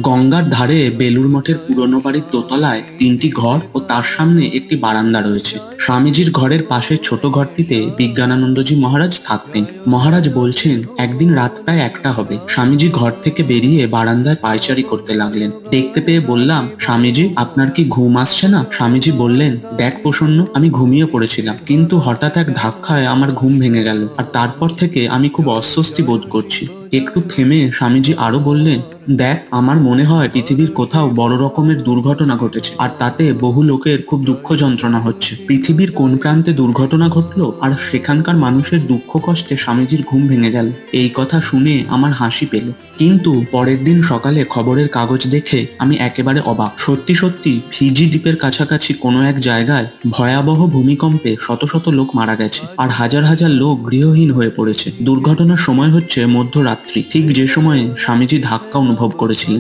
গঙ্গার ধারে বেলুর মঠের পুরনো বাড়ির দোতলায় তিনটি ঘর ও তার সামনে একটি বারান্দা রয়েছে। স্বামীজির ঘরের পাশের ছোট ঘরটিতে বিজ্ঞানানন্দজি মহারাজ থাকতেন। মহারাজ বলছেন একদিন রাত প্রায় 1টা হবে। স্বামীজি ঘর থেকে বেরিয়ে বারান্দায় পায়চারি করতে লাগলেন। দেখতে পেয়ে বললাম, স্বামীজি আপনার কি ঘুম আসছে না? স্বামীজি বললেন, দেখ প্রসন্ন, আমি ঘুমিয়ে পড়েছিলাম, কিন্তু হঠাৎ এক ধাক্কায় আমার ঘুম ভেঙে গেল, আর তারপর থেকে আমি খুব অস্বস্তি বোধ করছি। একটু থেমে স্বামীজি আরো বললেন, দেখ, আমার মনে হয় পৃথিবীর কোথাও বড় রকমের দুর্ঘটনা ঘটেছে, আর তাতে বহু লোকের খুব দুঃখ যন্ত্রণা হচ্ছে। পৃথিবীর কোন প্রান্তে দুর্ঘটনা ঘটলো আর সেখানকার মানুষের দুঃখ কষ্টে স্বামীজির ঘুম ভেঙে গেল। এই কথা শুনে আমার হাসি পেল, কিন্তু পরের দিন সকালে খবরের কাগজ দেখে আমি একেবারে অবাক। সত্যি সত্যি ফিজি দ্বীপের কাছাকাছি কোনো এক জায়গায় ভয়াবহ ভূমিকম্পে শত শত লোক মারা গেছে, আর হাজার হাজার লোক গৃহহীন হয়ে পড়েছে। দুর্ঘটনার সময় হচ্ছে মধ্যরাত্রি, ঠিক যে সময়ে স্বামীজি ধাক্কা অনুভব করেছিলেন।